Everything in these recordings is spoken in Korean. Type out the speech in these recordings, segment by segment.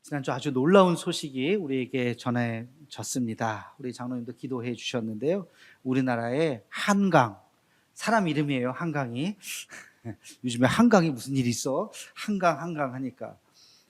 지난주 아주 놀라운 소식이 우리에게 전해졌습니다. 우리 장로님도 기도해 주셨는데요. 우리나라의 한강, 사람 이름이에요. 한강이. 요즘에 한강이 무슨 일이 있어? 한강 하니까.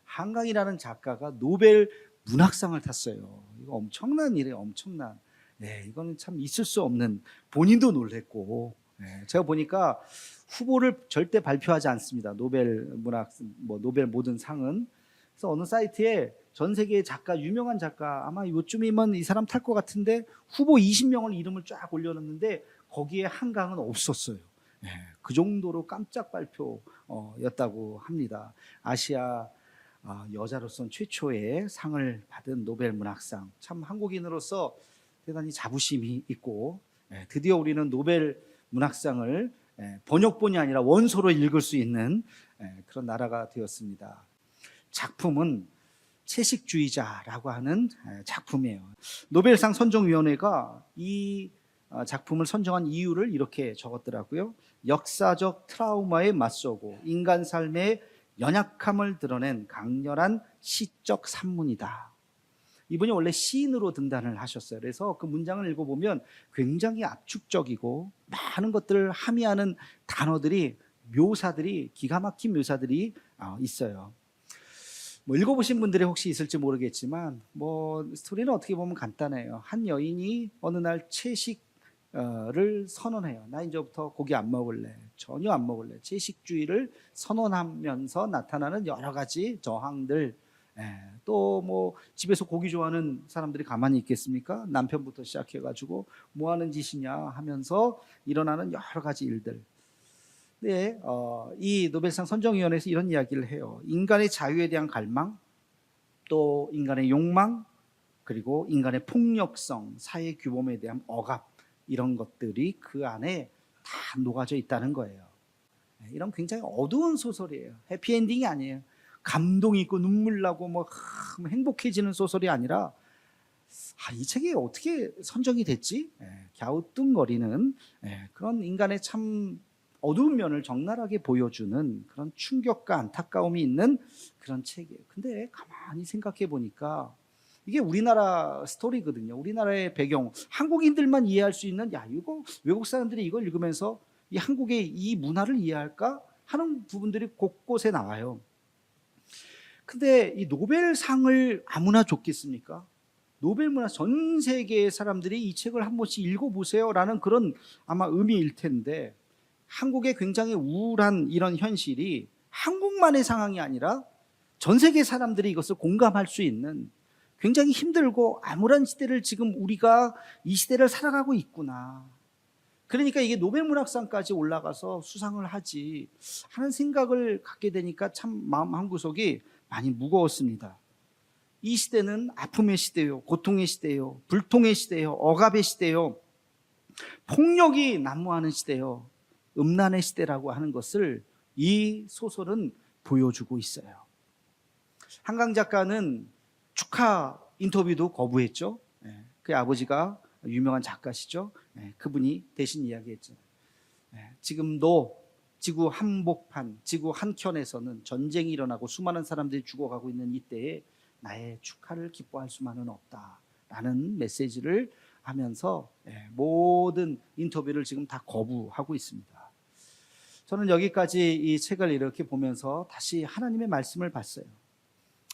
한강이라는 작가가 노벨 문학상을 탔어요. 이거 엄청난 일이에요. 엄청난. 네, 이거는 참 있을 수 없는, 본인도 놀랬고. 네, 제가 보니까 후보를 절대 발표하지 않습니다. 노벨 문학, 노벨 모든 상은. 그래서 어느 사이트에 전 세계의 작가, 유명한 작가, 아마 요쯤이면 이 사람 탈 것 같은데 후보 20명을 이름을 쫙 올려놨는데 거기에 한강은 없었어요. 네, 그 정도로 깜짝 발표였다고 합니다. 아시아 여자로서는 최초의 상을 받은 노벨 문학상. 참 한국인으로서 대단히 자부심이 있고, 드디어 우리는 노벨 문학상을 번역본이 아니라 원서로 읽을 수 있는 그런 나라가 되었습니다. 작품은 채식주의자라고 하는 작품이에요. 노벨상 선정위원회가 이 작품을 선정한 이유를 이렇게 적었더라고요. 역사적 트라우마에 맞서고 인간 삶의 연약함을 드러낸 강렬한 시적 산문이다. 이분이 원래 시인으로 등단을 하셨어요. 그래서 그 문장을 읽어보면 굉장히 압축적이고 많은 것들을 함의하는 단어들이, 묘사들이, 기가 막힌 묘사들이 있어요. 읽어보신 분들이 혹시 있을지 모르겠지만 스토리는 어떻게 보면 간단해요. 한 여인이 어느 날 채식을 선언해요. 나 이제부터 고기 안 먹을래, 전혀 안 먹을래. 채식주의를 선언하면서 나타나는 여러 가지 저항들. 또 집에서 고기 좋아하는 사람들이 가만히 있겠습니까? 남편부터 시작해가지고 뭐 하는 짓이냐 하면서 일어나는 여러 가지 일들. 네, 이 노벨상 선정위원회에서 이런 이야기를 해요. 인간의 자유에 대한 갈망, 또 인간의 욕망, 그리고 인간의 폭력성, 사회 규범에 대한 억압, 이런 것들이 그 안에 다 녹아져 있다는 거예요. 이런 굉장히 어두운 소설이에요. 해피엔딩이 아니에요. 감동이 있고 눈물 나고 행복해지는 소설이 아니라 이 책이 어떻게 선정이 됐지? 갸우뚱거리는 그런 인간의 참 어두운 면을 적나라하게 보여주는 그런 충격과 안타까움이 있는 그런 책이에요. 근데 가만히 생각해 보니까 이게 우리나라 스토리거든요. 우리나라의 배경, 한국인들만 이해할 수 있는, 이거 외국 사람들이 이걸 읽으면서 이 한국의 이 문화를 이해할까 하는 부분들이 곳곳에 나와요. 근데 이 노벨상을 아무나 줬겠습니까? 노벨 문학, 전 세계의 사람들이 이 책을 한 번씩 읽어보세요 라는 그런 아마 의미일 텐데, 한국의 굉장히 우울한 이런 현실이 한국만의 상황이 아니라 전 세계 사람들이 이것을 공감할 수 있는 굉장히 힘들고 암울한 시대를 지금 우리가 이 시대를 살아가고 있구나. 그러니까 이게 노벨문학상까지 올라가서 수상을 하지 하는 생각을 갖게 되니까 참 마음 한구석이 많이 무거웠습니다. 이 시대는 아픔의 시대요, 고통의 시대요, 불통의 시대요, 억압의 시대요, 폭력이 난무하는 시대요, 음란의 시대라고 하는 것을 이 소설은 보여주고 있어요. 한강 작가는 축하 인터뷰도 거부했죠. 그의 아버지가 유명한 작가시죠. 그분이 대신 이야기했죠. 지금도 지구 한복판, 지구 한켠에서는 전쟁이 일어나고 수많은 사람들이 죽어가고 있는 이때에 나의 축하를 기뻐할 수만은 없다라는 메시지를 하면서 모든 인터뷰를 지금 다 거부하고 있습니다. 저는 여기까지 이 책을 이렇게 보면서 다시 하나님의 말씀을 봤어요.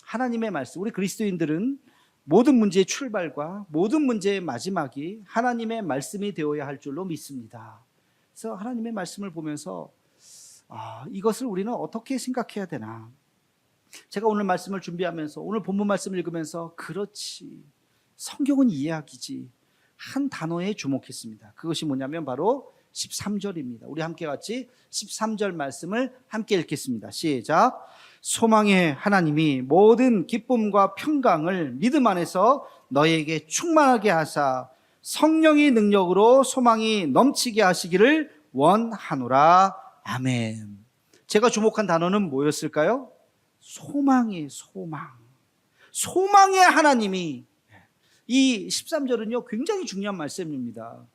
하나님의 말씀, 우리 그리스도인들은 모든 문제의 출발과 모든 문제의 마지막이 하나님의 말씀이 되어야 할 줄로 믿습니다. 그래서 하나님의 말씀을 보면서 이것을 우리는 어떻게 생각해야 되나. 제가 오늘 말씀을 준비하면서, 오늘 본문 말씀을 읽으면서 그렇지, 성경은 이야기지, 한 단어에 주목했습니다. 그것이 뭐냐면 바로 13절입니다. 우리 함께 같이 13절 말씀을 함께 읽겠습니다. 시작. 소망의 하나님이 모든 기쁨과 평강을 믿음 안에서 너에게 충만하게 하사 성령의 능력으로 소망이 넘치게 하시기를 원하노라. 아멘. 제가 주목한 단어는 뭐였을까요? 소망이에요. 소망의 하나님이. 이 13절은요 굉장히 중요한 말씀입니다.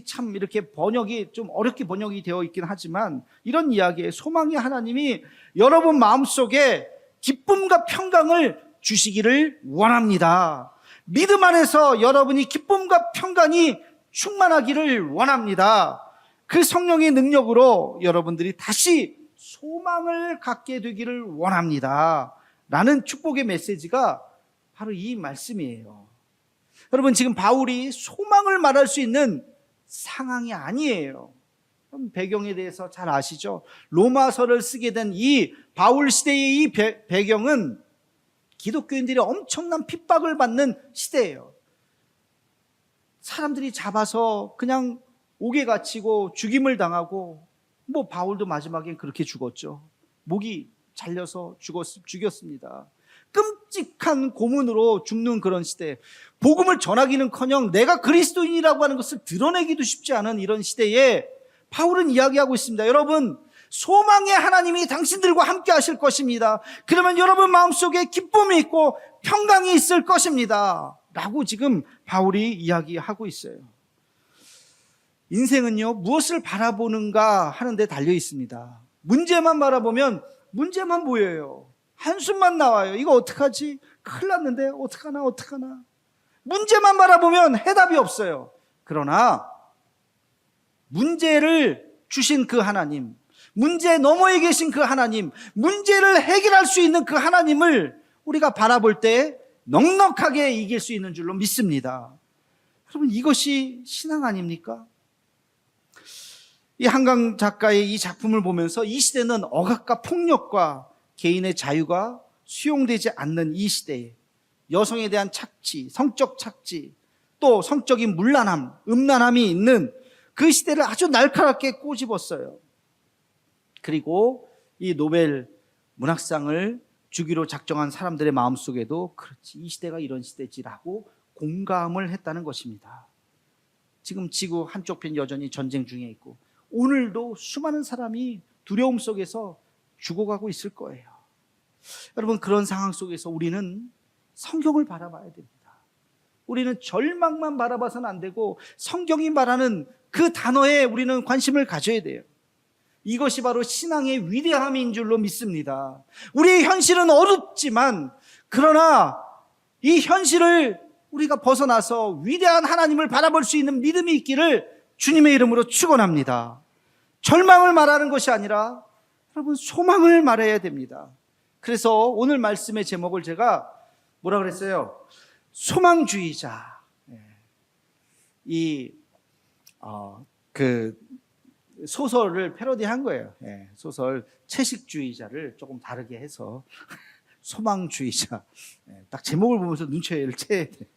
참 이렇게 번역이 좀 어렵게 번역이 되어 있긴 하지만 이런 이야기에 소망의 하나님이 여러분 마음속에 기쁨과 평강을 주시기를 원합니다. 믿음 안에서 여러분이 기쁨과 평강이 충만하기를 원합니다. 그 성령의 능력으로 여러분들이 다시 소망을 갖게 되기를 원합니다. 라는 축복의 메시지가 바로 이 말씀이에요. 여러분 지금 바울이 소망을 말할 수 있는 상황이 아니에요. 배경에 대해서 잘 아시죠? 로마서를 쓰게 된 이 바울 시대의 이 배경은 기독교인들이 엄청난 핍박을 받는 시대예요. 사람들이 잡아서 그냥 옥에 갇히고 죽임을 당하고, 뭐 바울도 마지막엔 그렇게 죽었죠. 목이 잘려서 죽였습니다. 끔찍한 고문으로 죽는 그런 시대, 복음을 전하기는커녕 내가 그리스도인이라고 하는 것을 드러내기도 쉽지 않은 이런 시대에 바울은 이야기하고 있습니다. 여러분, 소망의 하나님이 당신들과 함께 하실 것입니다. 그러면 여러분 마음속에 기쁨이 있고 평강이 있을 것입니다. 라고 지금 바울이 이야기하고 있어요. 인생은요 무엇을 바라보는가 하는 데 달려 있습니다. 문제만 바라보면 문제만 보여요. 한숨만 나와요. 이거 어떡하지? 큰일 났는데 어떡하나. 문제만 바라보면 해답이 없어요. 그러나 문제를 주신 그 하나님, 문제 너머에 계신 그 하나님, 문제를 해결할 수 있는 그 하나님을 우리가 바라볼 때 넉넉하게 이길 수 있는 줄로 믿습니다. 여러분 이것이 신앙 아닙니까? 이 한강 작가의 이 작품을 보면서 이 시대는 억압과 폭력과 개인의 자유가 수용되지 않는 이 시대에 여성에 대한 착취, 성적 착취, 또 성적인 문란함, 음란함이 있는 그 시대를 아주 날카롭게 꼬집었어요. 그리고 이 노벨 문학상을 주기로 작정한 사람들의 마음속에도 그렇지, 이 시대가 이런 시대지라고 공감을 했다는 것입니다. 지금 지구 한쪽 편 여전히 전쟁 중에 있고 오늘도 수많은 사람이 두려움 속에서 죽어가고 있을 거예요. 여러분 그런 상황 속에서 우리는 성경을 바라봐야 됩니다. 우리는 절망만 바라봐서는 안 되고 성경이 말하는 그 단어에 우리는 관심을 가져야 돼요. 이것이 바로 신앙의 위대함인 줄로 믿습니다. 우리의 현실은 어렵지만 그러나 이 현실을 우리가 벗어나서 위대한 하나님을 바라볼 수 있는 믿음이 있기를 주님의 이름으로 축원합니다. 절망을 말하는 것이 아니라 여러분 소망을 말해야 됩니다. 그래서 오늘 말씀의 제목을 제가 뭐라 그랬어요? 소망주의자. 그 소설을 패러디한 거예요. 소설 채식주의자를 조금 다르게 해서 소망주의자. 딱 제목을 보면서 눈치를 채야 돼.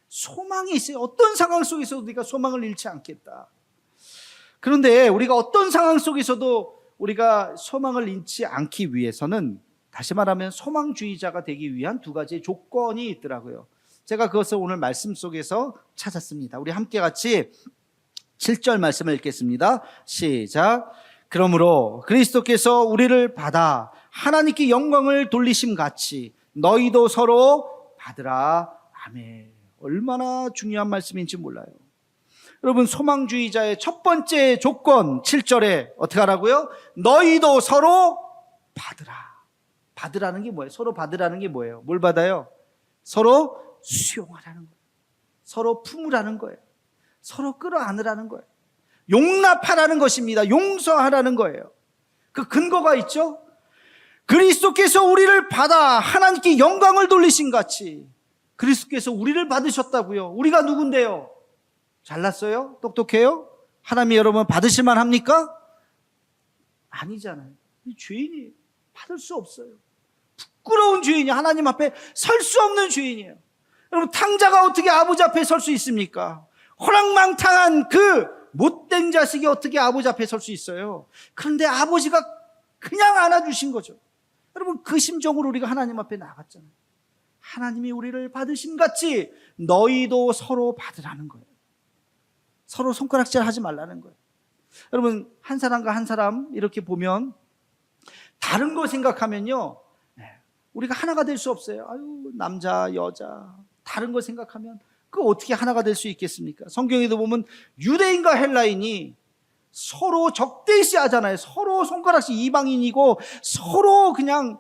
소망이 있어요. 어떤 상황 속에서도 우리가 소망을 잃지 않겠다. 그런데 우리가 어떤 상황 속에서도 우리가 소망을 잃지 않기 위해서는 다시 말하면 소망주의자가 되기 위한 두 가지의 조건이 있더라고요. 제가 그것을 오늘 말씀 속에서 찾았습니다. 우리 함께 같이 7절 말씀을 읽겠습니다. 시작. 그러므로 그리스도께서 우리를 받아 하나님께 영광을 돌리심 같이 너희도 서로 받으라. 아멘. 얼마나 중요한 말씀인지 몰라요. 여러분 소망주의자의 첫 번째 조건 7절에 어떻게 하라고요? 너희도 서로 받으라. 받으라는 게 뭐예요? 서로 받으라는 게 뭐예요? 뭘 받아요? 서로 수용하라는 거예요. 서로 품으라는 거예요. 서로 끌어안으라는 거예요. 용납하라는 것입니다. 용서하라는 거예요. 그 근거가 있죠? 그리스도께서 우리를 받아 하나님께 영광을 돌리신 같이 그리스도께서 우리를 받으셨다고요. 우리가 누군데요? 잘났어요? 똑똑해요? 하나님이 여러분 받으실만 합니까? 아니잖아요. 죄인이에요. 받을 수 없어요. 부끄러운 죄인이 하나님 앞에 설 수 없는 죄인이에요. 여러분 탕자가 어떻게 아버지 앞에 설 수 있습니까? 호랑망탕한 그 못된 자식이 어떻게 아버지 앞에 설 수 있어요? 그런데 아버지가 그냥 안아주신 거죠. 여러분 그 심정으로 우리가 하나님 앞에 나갔잖아요. 하나님이 우리를 받으심 같이 너희도 서로 받으라는 거예요. 서로 손가락질 하지 말라는 거예요. 여러분 한 사람과 한 사람 이렇게 보면 다른 거 생각하면요 우리가 하나가 될 수 없어요. 아유, 남자, 여자, 다른 거 생각하면 그 어떻게 하나가 될 수 있겠습니까? 성경에도 보면 유대인과 헬라인이 서로 적대시 하잖아요. 서로 손가락씩 이방인이고 서로 그냥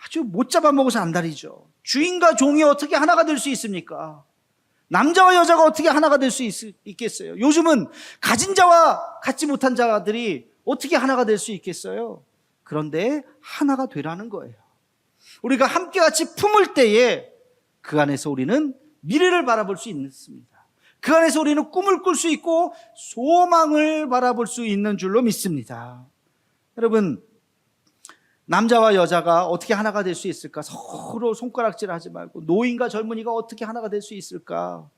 아주 못 잡아먹어서 안달이죠. 주인과 종이 어떻게 하나가 될 수 있습니까? 남자와 여자가 어떻게 하나가 될 수 있겠어요? 요즘은 가진 자와 갖지 못한 자들이 어떻게 하나가 될 수 있겠어요? 그런데 하나가 되라는 거예요. 우리가 함께 같이 품을 때에 그 안에서 우리는 미래를 바라볼 수 있습니다. 그 안에서 우리는 꿈을 꿀 수 있고 소망을 바라볼 수 있는 줄로 믿습니다. 여러분, 남자와 여자가 어떻게 하나가 될 수 있을까? 서로 손가락질하지 말고 노인과 젊은이가 어떻게 하나가 될 수 있을까?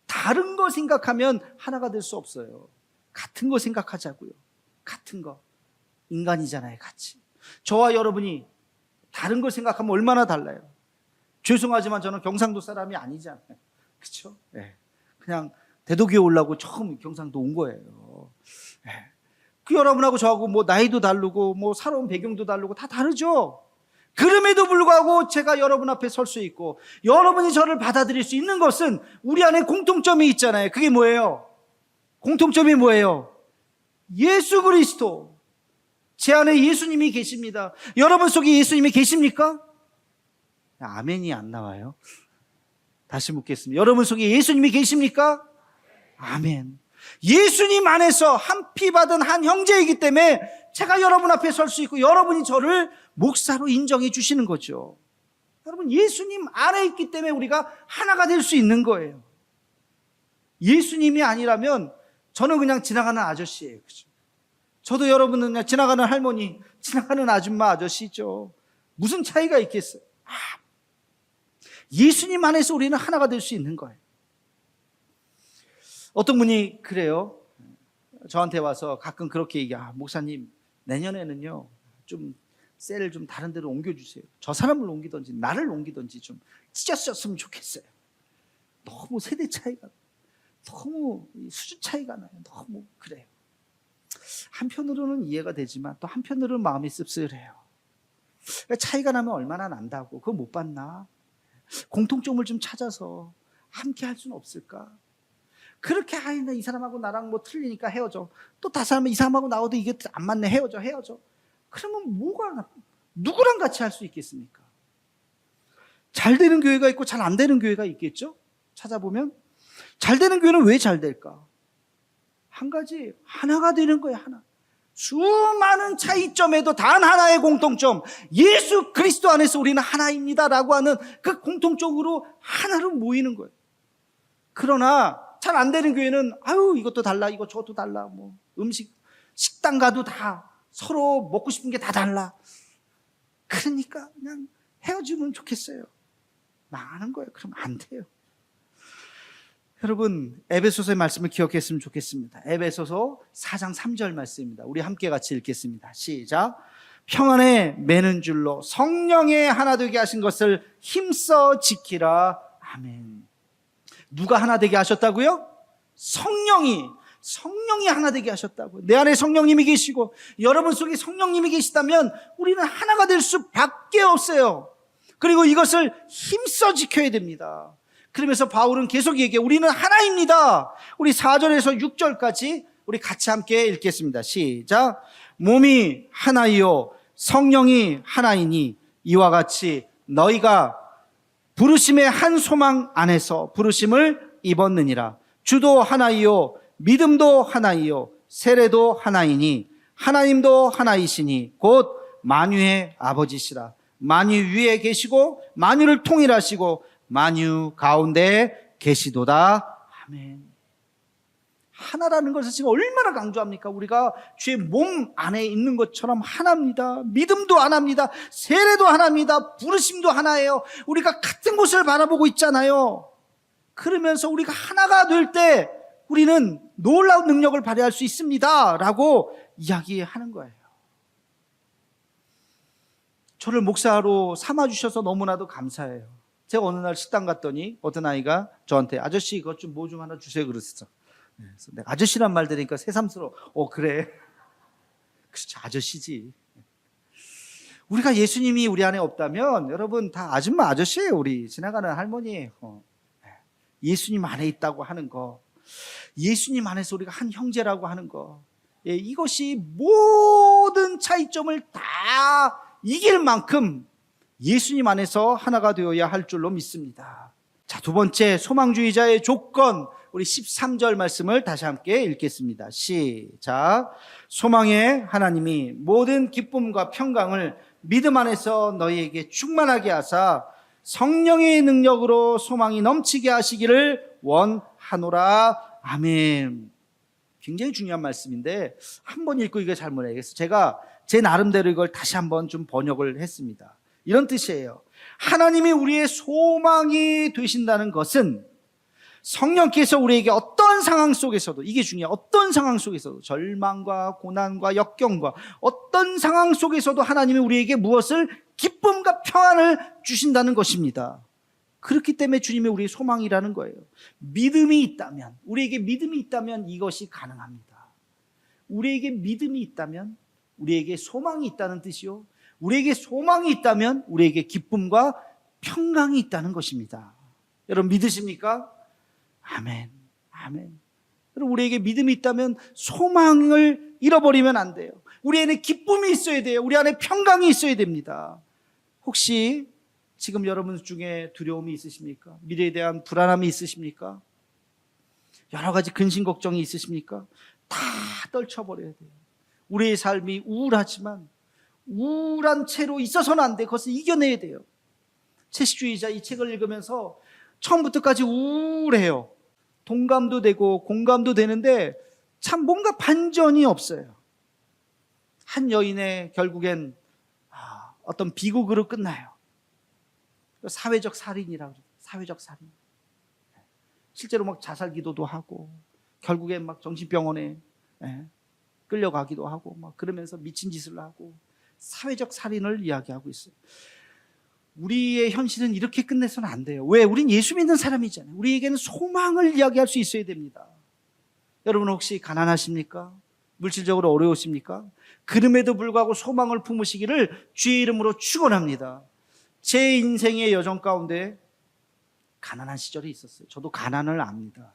다른 거 생각하면 하나가 될 수 없어요. 같은 거 생각하자고요. 같은 거. 인간이잖아요, 같이. 저와 여러분이 다른 걸 생각하면 얼마나 달라요. 죄송하지만 저는 경상도 사람이 아니잖아요. 그렇죠? 네. 그냥 대도교에 오려고 처음 경상도 온 거예요. 네. 그 여러분하고 저하고 뭐 나이도 다르고 뭐 살아온 배경도 다르고 다 다르죠. 그럼에도 불구하고 제가 여러분 앞에 설 수 있고 여러분이 저를 받아들일 수 있는 것은 우리 안에 공통점이 있잖아요. 그게 뭐예요? 공통점이 뭐예요? 예수 그리스도. 제 안에 예수님이 계십니다. 여러분 속에 예수님이 계십니까? 아멘이 안 나와요. 다시 묻겠습니다. 여러분 속에 예수님이 계십니까? 아멘. 예수님 안에서 한 피 받은 한 형제이기 때문에 제가 여러분 앞에 설 수 있고 여러분이 저를 목사로 인정해 주시는 거죠. 여러분, 예수님 안에 있기 때문에 우리가 하나가 될 수 있는 거예요. 예수님이 아니라면 저는 그냥 지나가는 아저씨예요. 그죠? 저도 여러분은 그냥 지나가는 할머니, 지나가는 아줌마 아저씨죠. 무슨 차이가 있겠어요? 예수님 안에서 우리는 하나가 될 수 있는 거예요. 어떤 분이 그래요. 저한테 와서 가끔 그렇게 얘기해요. 목사님, 내년에는요 좀 셀을 좀 다른 데로 옮겨주세요. 저 사람을 옮기든지 나를 옮기든지 좀 찢었으면 좋겠어요. 너무 세대 차이가, 너무 수준 차이가 나요. 너무 그래요. 한편으로는 이해가 되지만 또 한편으로는 마음이 씁쓸해요. 차이가 나면 얼마나 난다고. 그거 못 봤나? 공통점을 좀 찾아서 함께 할 수는 없을까? 그렇게 하이나 이 사람하고 나랑 뭐 틀리니까 헤어져. 또 다른 사람은 이 사람하고 나와도 이게 안 맞네, 헤어져. 그러면 누구랑 같이 할 수 있겠습니까? 잘 되는 교회가 있고 잘 안 되는 교회가 있겠죠? 찾아보면 잘 되는 교회는 왜 잘 될까? 한 가지, 하나가 되는 거예요. 하나. 수많은 차이점에도 단 하나의 공통점, 예수 그리스도 안에서 우리는 하나입니다라고 하는 그 공통적으로 하나로 모이는 거예요. 그러나 잘 안 되는 교회는 아유, 이것도 달라, 이거 저것도 달라, 뭐 식당 가도 다 서로 먹고 싶은 게 다 달라. 그러니까 그냥 헤어지면 좋겠어요. 망하는 거예요. 그럼 안 돼요. 여러분, 에베소서의 말씀을 기억했으면 좋겠습니다. 에베소서 4장 3절 말씀입니다. 우리 함께 같이 읽겠습니다. 시작. 평안에 매는 줄로 성령의 하나 되게 하신 것을 힘써 지키라. 아멘. 누가 하나 되게 하셨다고요? 성령이 하나 되게 하셨다고요. 내 안에 성령님이 계시고 여러분 속에 성령님이 계시다면 우리는 하나가 될 수밖에 없어요. 그리고 이것을 힘써 지켜야 됩니다. 그러면서 바울은 계속 얘기해요. 우리는 하나입니다. 우리 4절에서 6절까지 우리 같이 함께 읽겠습니다. 시작. 몸이 하나이요 성령이 하나이니 이와 같이 너희가 부르심의 한 소망 안에서 부르심을 입었느니라. 주도 하나이요 믿음도 하나이요 세례도 하나이니 하나님도 하나이시니 곧 만유의 아버지시라. 만유 위에 계시고 만유를 통일하시고 만유 가운데 계시도다. 아멘. 하나라는 것을 지금 얼마나 강조합니까? 우리가 주의 몸 안에 있는 것처럼 하나입니다. 믿음도 하나입니다. 세례도 하나입니다. 부르심도 하나예요. 우리가 같은 곳을 바라보고 있잖아요. 그러면서 우리가 하나가 될 때 우리는 놀라운 능력을 발휘할 수 있습니다 라고 이야기하는 거예요. 저를 목사로 삼아주셔서 너무나도 감사해요. 제가 어느 날 식당 갔더니 어떤 아이가 저한테 아저씨 이것 좀 뭐 좀 하나 주세요 그랬어. 그래서 내가 아저씨란 말 들으니까 새삼스러워. 그래. 그렇죠, 아저씨지. 우리가 예수님이 우리 안에 없다면 여러분 다 아줌마 아저씨예요. 우리 지나가는 할머니예요. 예수님 안에 있다고 하는 거, 예수님 안에서 우리가 한 형제라고 하는 거, 이것이 모든 차이점을 다 이길 만큼 예수님 안에서 하나가 되어야 할 줄로 믿습니다. 자, 두 번째 소망주의자의 조건, 우리 13절 말씀을 다시 함께 읽겠습니다. 시작. 소망의 하나님이 모든 기쁨과 평강을 믿음 안에서 너희에게 충만하게 하사 성령의 능력으로 소망이 넘치게 하시기를 원하노라. 아멘. 굉장히 중요한 말씀인데 한 번 읽고 이거 잘 모르겠어요. 제가 제 나름대로 이걸 다시 한번 좀 번역을 했습니다. 이런 뜻이에요. 하나님이 우리의 소망이 되신다는 것은 성령께서 우리에게 어떤 상황 속에서도, 이게 중요해요. 어떤 상황 속에서도, 절망과 고난과 역경과 어떤 상황 속에서도 하나님이 우리에게 무엇을, 기쁨과 평안을 주신다는 것입니다. 그렇기 때문에 주님이 우리의 소망이라는 거예요. 믿음이 있다면, 우리에게 믿음이 있다면 이것이 가능합니다. 우리에게 믿음이 있다면 우리에게 소망이 있다는 뜻이요, 우리에게 소망이 있다면 우리에게 기쁨과 평강이 있다는 것입니다. 여러분 믿으십니까? 아멘. 아멘. 여러분 우리에게 믿음이 있다면 소망을 잃어버리면 안 돼요. 우리 안에 기쁨이 있어야 돼요. 우리 안에 평강이 있어야 됩니다. 혹시 지금 여러분 중에 두려움이 있으십니까? 미래에 대한 불안함이 있으십니까? 여러 가지 근심 걱정이 있으십니까? 다 떨쳐버려야 돼요. 우리의 삶이 우울하지만 우울한 채로 있어서는 안 돼. 그것을 이겨내야 돼요. 채식주의자 이 책을 읽으면서 처음부터까지 우울해요. 동감도 되고 공감도 되는데 참 뭔가 반전이 없어요. 한 여인의 결국엔 어떤 비극으로 끝나요. 사회적 살인이라고 그래요. 사회적 살인. 실제로 막 자살 기도도 하고 결국엔 막 정신병원에 끌려가기도 하고 막 그러면서 미친 짓을 하고 사회적 살인을 이야기하고 있어요. 우리의 현실은 이렇게 끝내서는 안 돼요. 왜? 우린 예수 믿는 사람이잖아요. 우리에게는 소망을 이야기할 수 있어야 됩니다. 여러분 혹시 가난하십니까? 물질적으로 어려우십니까? 그럼에도 불구하고 소망을 품으시기를 주의 이름으로 축원합니다. 제 인생의 여정 가운데 가난한 시절이 있었어요. 저도 가난을 압니다.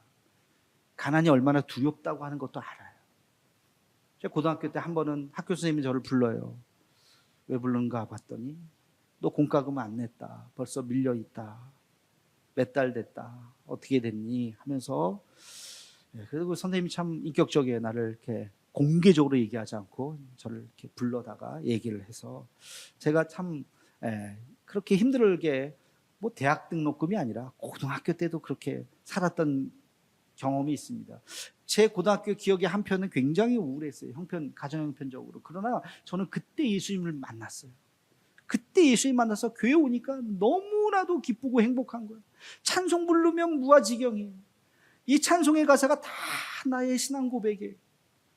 가난이 얼마나 두렵다고 하는 것도 알아요. 제가 고등학교 때 한 번은 학교 선생님이 저를 불러요. 왜 부르는가 봤더니 너 공과금 안 냈다. 벌써 밀려있다. 몇 달 됐다. 어떻게 됐니? 하면서 그리고 선생님이 참 인격적이에요. 나를 이렇게 공개적으로 얘기하지 않고 저를 이렇게 불러다가 얘기를 해서 제가 참 그렇게 힘들게 뭐 대학 등록금이 아니라 고등학교 때도 그렇게 살았던 경험이 있습니다. 제 고등학교 기억의 한 편은 굉장히 우울했어요. 가정 형편적으로. 그러나 저는 그때 예수님을 만났어요. 그때 예수님 만나서 교회 오니까 너무나도 기쁘고 행복한 거예요. 찬송 부르면 무아지경이에요. 이 찬송의 가사가 다 나의 신앙 고백이에요.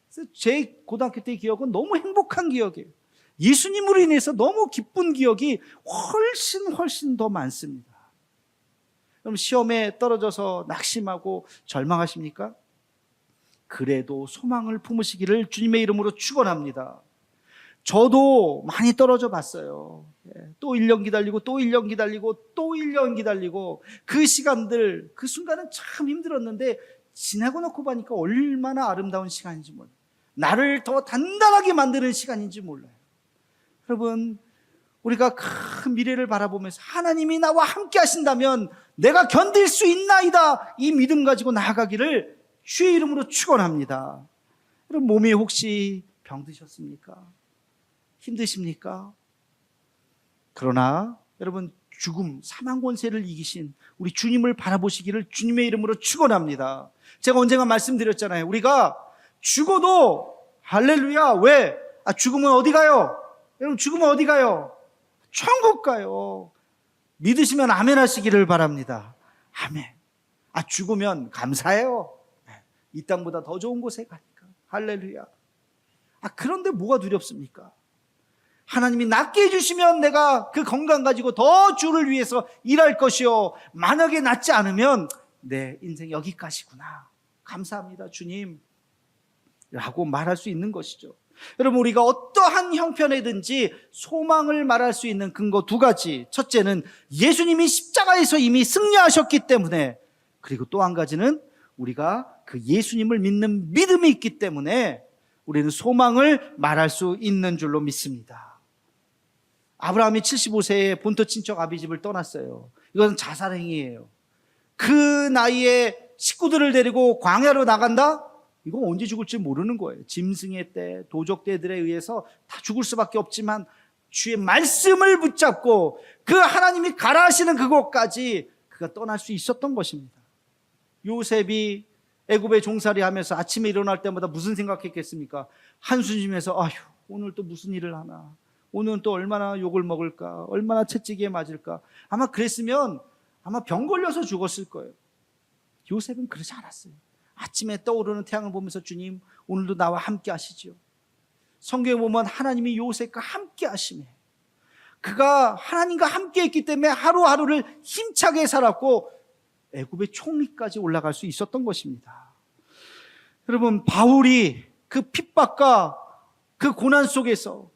그래서 제 고등학교 때 기억은 너무 행복한 기억이에요. 예수님으로 인해서 너무 기쁜 기억이 훨씬 더 많습니다. 그럼 시험에 떨어져서 낙심하고 절망하십니까? 그래도 소망을 품으시기를 주님의 이름으로 축원합니다. 저도 많이 떨어져 봤어요. 또 1년 기다리고 또 1년 기다리고 또 1년 기다리고 그 시간들, 그 순간은 참 힘들었는데 지나고 놓고 보니까 얼마나 아름다운 시간인지 몰라요. 나를 더 단단하게 만드는 시간인지 몰라요. 여러분 우리가 큰 미래를 바라보면서 하나님이 나와 함께 하신다면 내가 견딜 수 있나이다, 이 믿음 가지고 나아가기를 주의 이름으로 축원합니다. 여러분 몸이 혹시 병드셨습니까? 힘드십니까? 그러나 여러분 죽음, 사망 권세를 이기신 우리 주님을 바라보시기를 주님의 이름으로 축원합니다. 제가 언젠가 말씀드렸잖아요. 우리가 죽어도 할렐루야. 왜? 죽으면 어디 가요? 여러분 죽으면 어디 가요? 천국 가요. 믿으시면 아멘 하시기를 바랍니다. 아멘. 죽으면 감사해요. 이 땅보다 더 좋은 곳에 가니까. 할렐루야. 그런데 뭐가 두렵습니까? 하나님이 낫게 해주시면 내가 그 건강 가지고 더 주를 위해서 일할 것이요, 만약에 낫지 않으면 내 인생 여기까지구나, 감사합니다 주님 라고 말할 수 있는 것이죠. 여러분, 우리가 어떠한 형편에든지 소망을 말할 수 있는 근거 두 가지. 첫째는 예수님이 십자가에서 이미 승리하셨기 때문에, 그리고 또 한 가지는 우리가 그 예수님을 믿는 믿음이 있기 때문에 우리는 소망을 말할 수 있는 줄로 믿습니다. 아브라함이 75세에 본토 친척 아비집을 떠났어요. 이건 자살행위예요. 그 나이에 식구들을 데리고 광야로 나간다? 이건 언제 죽을지 모르는 거예요. 짐승의 때, 도적 때들에 의해서 다 죽을 수밖에 없지만 주의 말씀을 붙잡고 그 하나님이 가라 하시는 그곳까지 그가 떠날 수 있었던 것입니다. 요셉이 애굽에 종살이 하면서 아침에 일어날 때마다 무슨 생각했겠습니까? 한숨 쉬면서 아휴, 오늘 또 무슨 일을 하나, 오늘은 또 얼마나 욕을 먹을까, 얼마나 채찍에 맞을까. 아마 그랬으면 아마 병 걸려서 죽었을 거예요. 요셉은 그러지 않았어요. 아침에 떠오르는 태양을 보면서 주님, 오늘도 나와 함께 하시죠. 성경에 보면 하나님이 요셉과 함께 하시네. 그가 하나님과 함께 했기 때문에 하루하루를 힘차게 살았고 애굽의 총리까지 올라갈 수 있었던 것입니다. 여러분, 바울이 그 핍박과 그 고난 속에서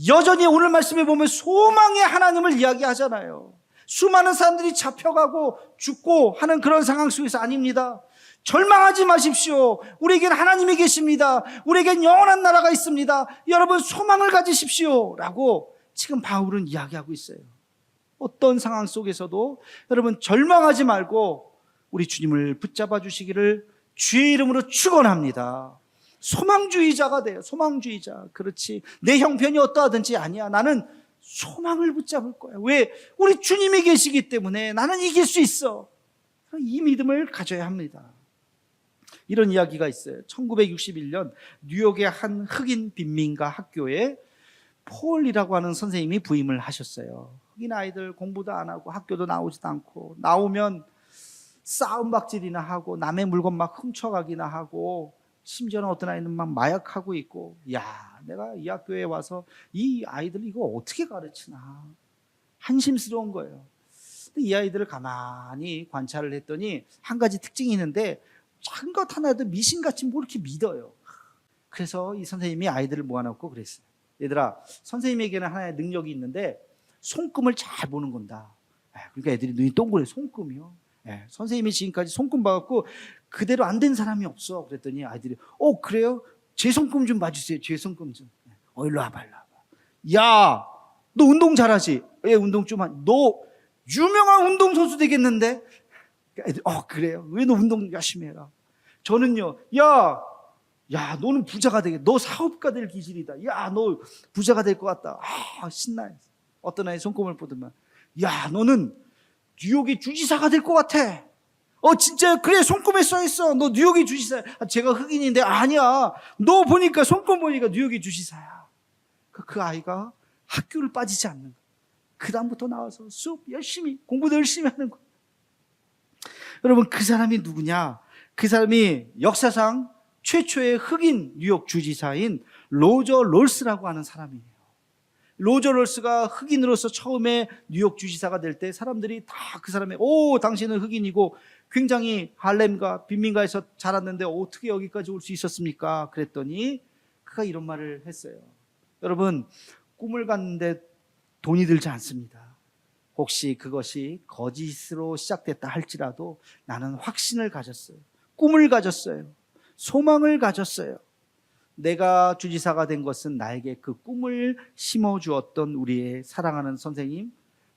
여전히 오늘 말씀에 보면 소망의 하나님을 이야기하잖아요. 수많은 사람들이 잡혀가고 죽고 하는 그런 상황 속에서 아닙니다. 절망하지 마십시오. 우리에겐 하나님이 계십니다. 우리에겐 영원한 나라가 있습니다. 여러분, 소망을 가지십시오 라고 지금 바울은 이야기하고 있어요. 어떤 상황 속에서도 여러분 절망하지 말고 우리 주님을 붙잡아 주시기를 주의 이름으로 축원합니다. 소망주의자가 돼요. 소망주의자. 그렇지, 내 형편이 어떠하든지 아니야, 나는 소망을 붙잡을 거야. 왜? 우리 주님이 계시기 때문에 나는 이길 수 있어. 이 믿음을 가져야 합니다. 이런 이야기가 있어요. 1961년 뉴욕의 한 흑인 빈민가 학교에 폴이라고 하는 선생님이 부임을 하셨어요. 흑인 아이들 공부도 안 하고 학교도 나오지도 않고, 나오면 싸움박질이나 하고 남의 물건 막 훔쳐가기나 하고, 심지어는 어떤 아이는 막 마약하고 있고, 야, 내가 이 학교에 와서 이 아이들 이거 어떻게 가르치나 한심스러운 거예요. 근데 이 아이들을 가만히 관찰을 했더니 한 가지 특징이 있는데, 작은 것 하나도 미신같이 뭐 이렇게 믿어요. 그래서 이 선생님이 아이들을 모아놓고 그랬어요. 얘들아, 선생님에게는 하나의 능력이 있는데 손금을 잘 보는 건다. 그러니까 애들이 눈이 동그래. 손금이요? 선생님이 지금까지 손금 봐갖고 그대로 안 된 사람이 없어. 그랬더니 아이들이 그래요? 제 손금 좀 봐주세요. 제 손금 좀. 일로 와봐, 일로 와봐. 야, 너 운동 잘하지? 예, 운동 좀 너 유명한 운동선수 되겠는데? 애들, 그래요? 왜 너 운동 열심히 해라? 저는요, 야, 너는 부자가 되겠다. 너 사업가 될 기질이다. 야, 너 부자가 될 것 같다. 신나요. 어떤 아이 손금을 보더만, 야, 너는 뉴욕의 주지사가 될 것 같아. 진짜 그래, 손금에 써있어. 너 뉴욕의 주지사야. 제가 흑인인데, 아니야. 너 보니까, 손금 보니까 뉴욕의 주지사야. 그 아이가 학교를 빠지지 않는 거야. 그 다음부터 나와서 수업 열심히, 공부도 열심히 하는 거야. 여러분, 그 사람이 누구냐? 그 사람이 역사상 최초의 흑인 뉴욕 주지사인 로저 롤스라고 하는 사람이에요. 로저 롤스가 흑인으로서 처음에 뉴욕 주지사가 될 때 사람들이 다 그 사람의, 당신은 흑인이고 굉장히 할렘과 빈민가에서 자랐는데 어떻게 여기까지 올 수 있었습니까? 그랬더니 그가 이런 말을 했어요. 여러분, 꿈을 갖는데 돈이 들지 않습니다. 혹시 그것이 거짓으로 시작됐다 할지라도 나는 확신을 가졌어요. 꿈을 가졌어요. 소망을 가졌어요. 내가 주지사가 된 것은 나에게 그 꿈을 심어주었던 우리의 사랑하는 선생님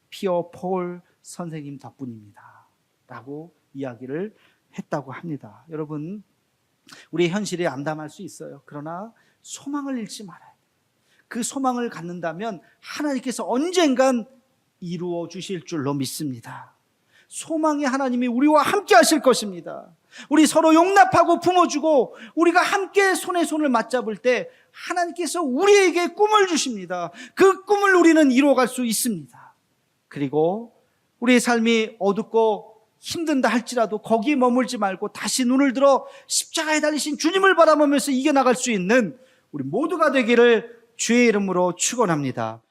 피어 폴 선생님 덕분입니다 라고 이야기를 했다고 합니다. 여러분, 우리의 현실에 암담할 수 있어요. 그러나 소망을 잃지 말아야 돼요. 그 소망을 갖는다면 하나님께서 언젠간 이루어 주실 줄로 믿습니다. 소망의 하나님이 우리와 함께 하실 것입니다. 우리 서로 용납하고 품어주고 우리가 함께 손에 손을 맞잡을 때 하나님께서 우리에게 꿈을 주십니다. 그 꿈을 우리는 이루어갈 수 있습니다. 그리고 우리의 삶이 어둡고 힘든다 할지라도 거기에 머물지 말고 다시 눈을 들어 십자가에 달리신 주님을 바라보면서 이겨나갈 수 있는 우리 모두가 되기를 주의 이름으로 축원합니다.